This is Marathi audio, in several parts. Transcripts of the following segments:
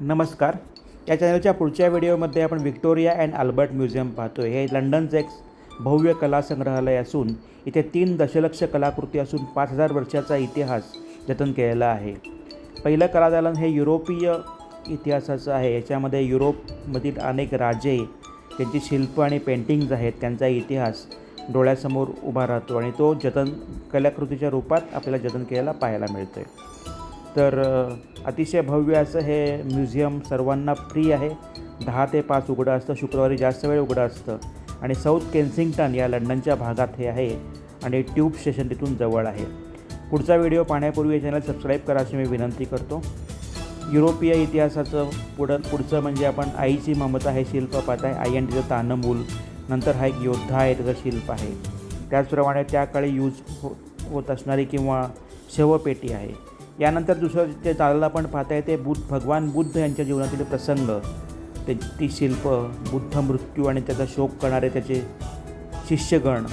नमस्कार. या चॅनलच्या पुढच्या व्हिडिओमध्ये आपण व्हिक्टोरिया अँड अल्बर्ट म्युझियम पाहतो आहे. हे लंडनचं एक भव्य कला संग्रहालय असून इथे 3 दशलक्ष कलाकृती असून 5000 वर्षाचा इतिहास जतन केलेला आहे. पहिलं कलादालन हे युरोपीय इतिहासाचं आहे. याच्यामध्ये युरोपमधील अनेक राजे, त्यांची शिल्प आणि पेंटिंग्ज आहेत, त्यांचा इतिहास डोळ्यासमोर उभा राहतो आणि तो कलाकृतीच्या रूपात आपल्याला जतन केलेला पाहायला मिळतो आहे. तर अतिशय भव्य असं हे म्युझियम सर्वांना फ्री आहे. 10 ते 5 उघडं असतं. शुक्रवारी जास्त वेळ उघडं असतं आणि साऊथ केन्सिंग्टन या लंडनच्या भागात हे आहे आणि ट्यूब स्टेशन तिथून जवळ आहे. पुढचा व्हिडिओ पाहण्यापूर्वी चॅनल सबस्क्राईब करा अशी मी विनंती करतो. युरोपीय इतिहासाचं पुढचं म्हणजे आपण आईची ममता हे शिल्प पाहत आहे. आई आणि तिचं तान्हमूल. नंतर हा एक योद्धा आहे, त्याचं शिल्प आहे. त्याचप्रमाणे त्या काळी होत असणारी किंवा शवपेटी आहे. यानंतर दुसरं जे चाललं आपण पाहता ते भगवान बुद्ध यांच्या जीवनातील प्रसंग, ती शिल्प, बुद्ध मृत्यू आणि त्याचा शोक करणारे त्याचे शिष्यगण.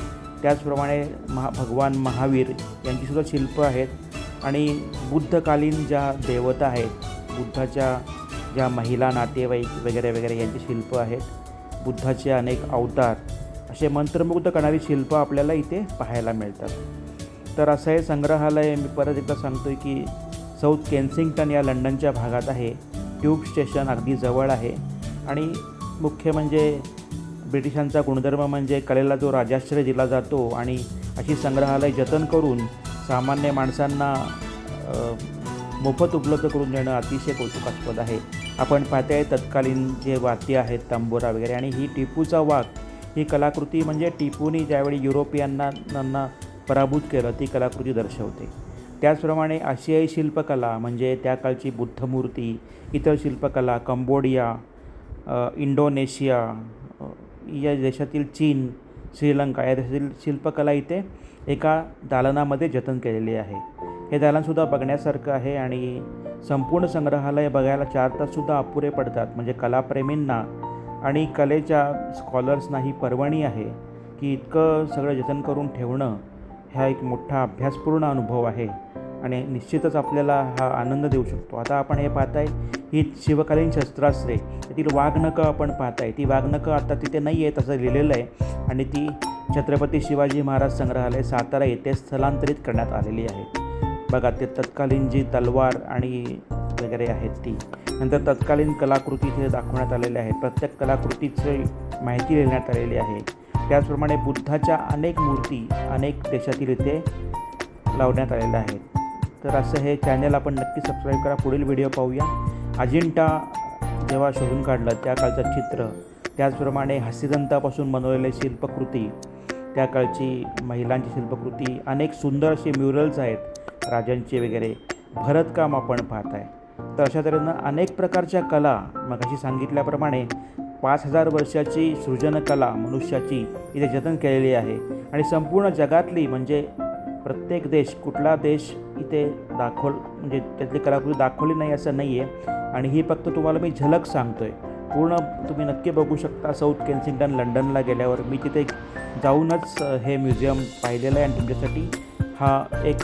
त्याचप्रमाणे भगवान महावीर यांचीसुद्धा शिल्प आहेत आणि बुद्धकालीन ज्या देवता आहेत, बुद्धाच्या ज्या महिला, नातेवाईक वगैरे वगैरे यांची शिल्प आहेत. बुद्धाचे अनेक अवतार, असे मंत्रमुग्ध करणारी शिल्प आपल्याला इथे पाहायला मिळतात. तर असं हे संग्रहालय मी परत एकदा सांगतो आहे की साऊथ केन्सिंग्टन या लंडनच्या भागात आहे. ट्यूब स्टेशन अगदी जवळ आहे आणि मुख्य म्हणजे ब्रिटिशांचा गुणधर्म म्हणजे कलेला जो राजाश्रय दिला जातो आणि अशी संग्रहालय जतन करून सामान्य माणसांना मोफत उपलब्ध करून देणं अतिशय कौतुकास्पद आहे. आपण पाहते तत्कालीन जे वाद्य आहेत, तंबोरा वगैरे, आणि ही टिपूचा वाघ ही कलाकृती म्हणजे टिपूनी ज्यावेळी युरोपियनांना पराभूत केलं ती कलाकृती दर्शवते. त्याचप्रमाणे आशियाई शिल्पकला म्हणजे त्या काळची बुद्धमूर्ती, इतर शिल्पकला कंबोडिया, इंडोनेशिया या देशातील, चीन, श्रीलंका या देशातील शिल्पकला इथे एका दालनामध्ये जतन केलेली आहे. हे दालनसुद्धा बघण्यासारखं आहे आणि संपूर्ण संग्रहालय बघायला 4 ताससुद्धा अपुरे पडतात. म्हणजे कलाप्रेमींना आणि कलेच्या स्कॉलर्सना ही पर्वणी आहे की इतकं सगळं जतन करून ठेवणं हा एक मोठा अभ्यासपूर्ण अनुभव आहे आणि निश्चितच आपल्याला हा आनंद देऊ शकतो. आता आपण हे पाहताय ही शिवकालीन शस्त्रास्त्रे, त्यातील वाघनखं आपण पाहताय. ती वाघनखं आता तिथे नाही आहेत असं लिहिलेलं आहे आणि ती छत्रपती शिवाजी महाराज संग्रहालय सातारा येथे स्थलांतरित करण्यात आलेली आहे. बघा, ते तत्कालीन जी तलवार आणि वगैरे आहेत ती. नंतर तत्कालीन कलाकृती इथे दाखवण्यात आलेल्या आहेत. प्रत्येक कलाकृतीची माहिती लिहिण्यात आलेली आहे. त्याचप्रमाणे बुद्धाच्या अनेक मूर्ती अनेक देशातील इथे लावण्यात आलेल्या आहेत. तर असं हे चॅनल आपण नक्की सबस्क्राईब करा. पुढील व्हिडिओ पाहूया. अजिंठा जेव्हा शोधून काढलं त्या काळचं चित्र, त्याचप्रमाणे हास्यदंतापासून बनवलेले शिल्पकृती, त्या काळची महिलांची शिल्पकृती, अनेक सुंदर असे म्युरल्स आहेत राजांचे वगैरे, भरतकाम आपण पाहत आहे. तर अशा तऱ्हेनं अनेक प्रकारच्या कला, मगाशी सांगितल्याप्रमाणे 5000 वर्षाची सृजनकला मनुष्याची इथे जतन केलेली आहे आणि संपूर्ण जगातली म्हणजे प्रत्येक देश, कुठला देश इथे म्हणजे त्यातली कलाकृती दाखवली नाही असं नाही आहे. आणि ही फक्त तुम्हाला मी झलक सांगतो आहे. पूर्ण तुम्ही नक्की बघू शकता साऊथ केन्सिंग्टन लंडनला गेल्यावर. मी तिथे जाऊनच हे म्युझियम पाहिलेलं आहे आणि तुमच्यासाठी हा एक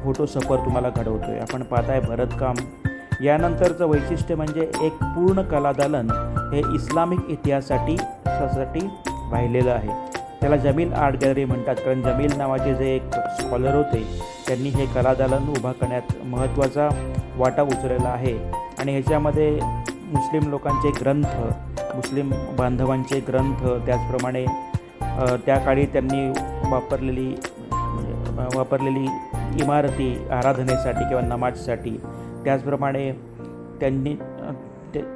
फोटो सफर तुम्हाला घडवतो आहे. आपण पाहताय भरतकाम. यानंतरचं वैशिष्ट्य म्हणजे एक पूर्ण कलादालन हे इस्लामिक इतिहासासाठी वाहिलेलं आहे. त्याला जमील आर्ट गॅलरी म्हणतात, कारण जमील नावाचे जे एक स्कॉलर होते त्यांनी हे कलादालन उभा करण्यात महत्त्वाचा वाटा उचललेला आहे. आणि ह्याच्यामध्ये मुस्लिम लोकांचे ग्रंथ, मुस्लिम बांधवांचे ग्रंथ, त्याचप्रमाणे त्या काळी त्यांनी वापरलेली इमारती आराधनेसाठी किंवा नमाजसाठी, त्याचप्रमाणे त्यांनी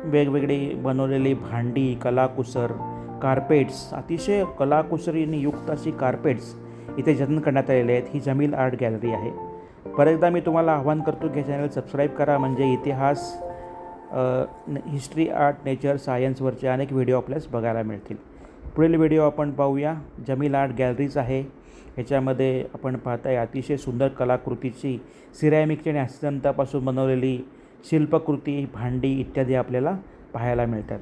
वेगवेगळी बनवलेली भांडी, कलाकुसर, कार्पेट्स, अतिशय कलाकुसरीने युक्त अशी कार्पेट्स इथे जतन करण्यात आलेले आहेत. ही जमील आर्ट गॅलरी आहे. परत एकदा मी तुम्हाला आवाहन करतो की चॅनल सबस्क्राईब करा. म्हणजे इतिहास, हिस्ट्री, आर्ट, नेचर, सायन्सवरचे अनेक व्हिडिओ आपल्यास बघायला मिळतील. पुढील व्हिडिओ आपण पाहूया. जमील आर्ट गॅलरीज आहे. ह्याच्यामध्ये आपण पाहताय अतिशय सुंदर कलाकृतीची सिरॅमिकची आणि हास्यदंतापासून बनवलेली शिल्पकृती, भांडी इत्यादी आपल्याला पाहायला मिळतात.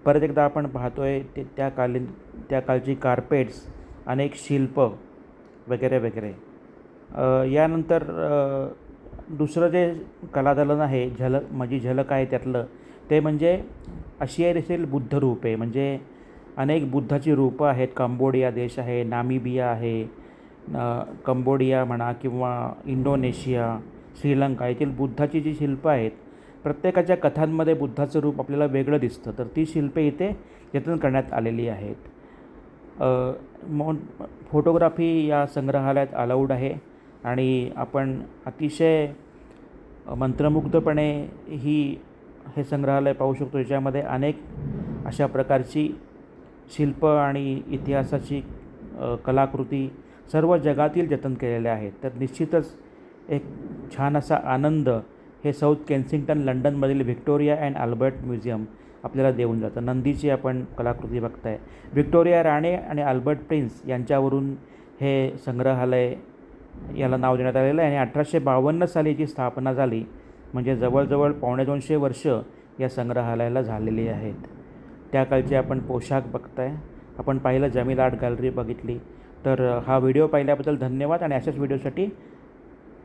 परत एकदा आपण पाहतोय ते त्या काळची कार्पेट्स, अनेक शिल्प वगैरे वगैरे. यानंतर दुसरं जे कलादालन आहे, माझी झलक आहे त्यातलं, ते म्हणजे आशियाई देशातील बुद्ध रूपे, म्हणजे अनेक बुद्धाची रूपं आहेत. कंबोडिया देश आहे, नामिबिया आहे, कंबोडिया म्हणा किंवा इंडोनेशिया, श्रीलंका येथील बुद्धाची जी शिल्पं आहेत, प्रत्येकाच्या कथांमध्ये बुद्धाचं रूप आपल्याला वेगळं दिसतं. तर ती शिल्पे इथे जतन करण्यात आलेली आहेत. फोटोग्राफी या संग्रहालयात अलाउड आहे आणि आपण अतिशय मंत्रमुग्धपणे हे संग्रहालय पाहू शकतो. याच्यामध्ये अनेक अशा प्रकारची शिल्पं आणि इतिहासाची कलाकृती सर्व जगातील जतन केलेल्या आहेत. तर निश्चितच एक छान असा आनंद हे साऊथ केन्सिंग्टन लंडनमधील व्हिक्टोरिया अँड अल्बर्ट म्युझियम आपल्याला देऊन जातं. नंदीची आपण कलाकृती बघताय. व्हिक्टोरिया राणी आणि अल्बर्ट प्रिन्स यांच्यावरून हे संग्रहालय याला नाव देण्यात आलेलं आहे आणि 1852 साली याची स्थापना झाली. म्हणजे जवळजवळ 250 वर्ष या संग्रहालयाला झालेली आहेत. त्या काळचे आपण पोशाख बघताय. आपण पाहिलं जमील आर्ट गॅलरी बघितली. तर हा व्हिडिओ पाहिल्याबद्दल धन्यवाद आणि अशाच व्हिडिओसाठी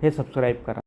हे सबस्क्राईब करा.